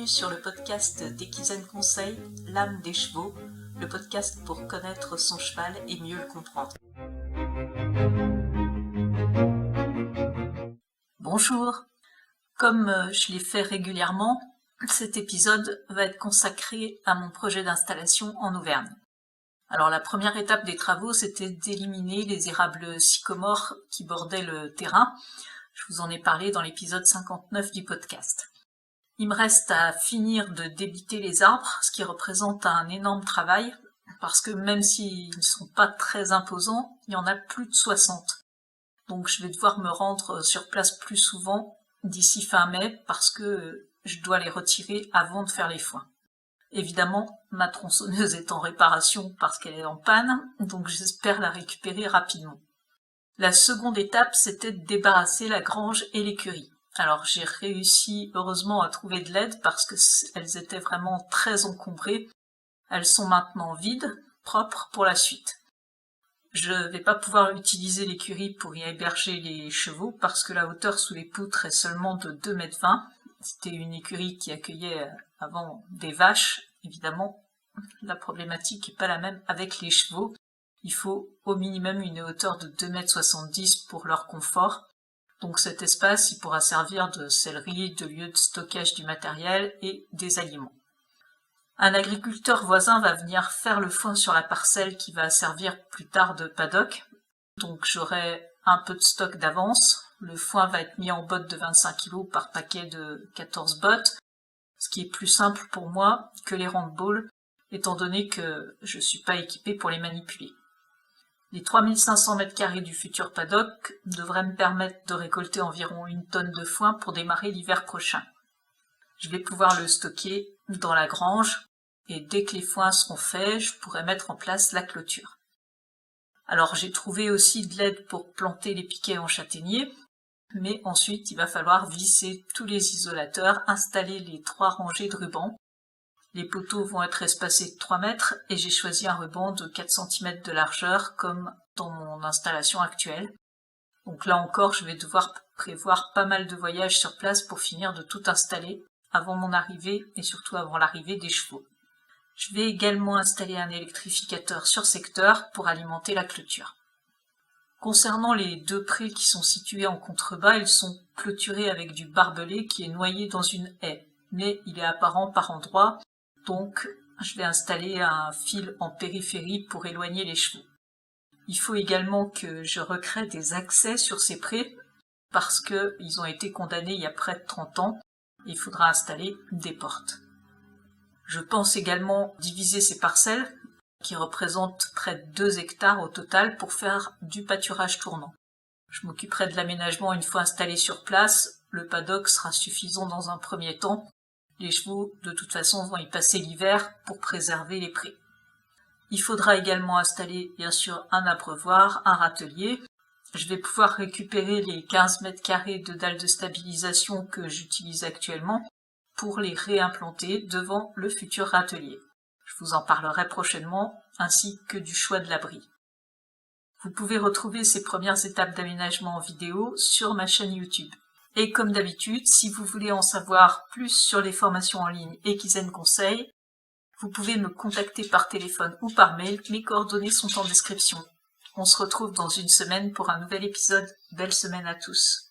Bienvenue sur le podcast d'Equizen Conseil, l'âme des chevaux, le podcast pour connaître son cheval et mieux le comprendre. Bonjour, comme je l'ai fait régulièrement, cet épisode va être consacré à mon projet d'installation en Auvergne. Alors la première étape des travaux, c'était d'éliminer les érables sycomores qui bordaient le terrain. Je vous en ai parlé dans l'épisode 59 du podcast. Il me reste à finir de débiter les arbres, ce qui représente un énorme travail, parce que même s'ils ne sont pas très imposants, il y en a plus de 60. Donc je vais devoir me rendre sur place plus souvent d'ici fin mai, parce que je dois les retirer avant de faire les foins. Évidemment, ma tronçonneuse est en réparation parce qu'elle est en panne, donc j'espère la récupérer rapidement. La seconde étape, c'était de débarrasser la grange et l'écurie. Alors j'ai réussi heureusement à trouver de l'aide parce qu'elles étaient vraiment très encombrées. Elles sont maintenant vides, propres pour la suite. Je ne vais pas pouvoir utiliser l'écurie pour y héberger les chevaux parce que la hauteur sous les poutres est seulement de 2,20 m. C'était une écurie qui accueillait avant des vaches. Évidemment, la problématique n'est pas la même avec les chevaux. Il faut au minimum une hauteur de 2,70 m pour leur confort. Donc cet espace, il pourra servir de sellerie, de lieu de stockage du matériel et des aliments. Un agriculteur voisin va venir faire le foin sur la parcelle qui va servir plus tard de paddock. Donc j'aurai un peu de stock d'avance. Le foin va être mis en bottes de 25 kg par paquet de 14 bottes, ce qui est plus simple pour moi que les round-balls, étant donné que je ne suis pas équipée pour les manipuler. Les 3500 m² du futur paddock devraient me permettre de récolter environ 1 tonne de foin pour démarrer l'hiver prochain. Je vais pouvoir le stocker dans la grange et dès que les foins seront faits, je pourrai mettre en place la clôture. Alors j'ai trouvé aussi de l'aide pour planter les piquets en châtaignier, mais ensuite il va falloir visser tous les isolateurs, installer les 3 rangées de rubans. Les poteaux vont être espacés de 3 mètres et j'ai choisi un ruban de 4 cm de largeur comme dans mon installation actuelle. Donc là encore, je vais devoir prévoir pas mal de voyages sur place pour finir de tout installer avant mon arrivée et surtout avant l'arrivée des chevaux. Je vais également installer un électrificateur sur secteur pour alimenter la clôture. Concernant les 2 prés qui sont situés en contrebas, ils sont clôturés avec du barbelé qui est noyé dans une haie, mais il est apparent par endroits. Donc, je vais installer un fil en périphérie pour éloigner les chevaux. Il faut également que je recrée des accès sur ces prés parce qu'ils ont été condamnés il y a près de 30 ans. Il faudra installer des portes. Je pense également diviser ces parcelles, qui représentent près de 2 hectares au total, pour faire du pâturage tournant. Je m'occuperai de l'aménagement une fois installé sur place. Le paddock sera suffisant dans un premier temps. Les chevaux, de toute façon, vont y passer l'hiver pour préserver les prés. Il faudra également installer, bien sûr, un abreuvoir, un râtelier. Je vais pouvoir récupérer les 15 m² de dalles de stabilisation que j'utilise actuellement pour les réimplanter devant le futur râtelier. Je vous en parlerai prochainement, ainsi que du choix de l'abri. Vous pouvez retrouver ces premières étapes d'aménagement en vidéo sur ma chaîne YouTube. Et comme d'habitude, si vous voulez en savoir plus sur les formations en ligne Equizen Conseil, vous pouvez me contacter par téléphone ou par mail, mes coordonnées sont en description. On se retrouve dans une semaine pour un nouvel épisode. Belle semaine à tous.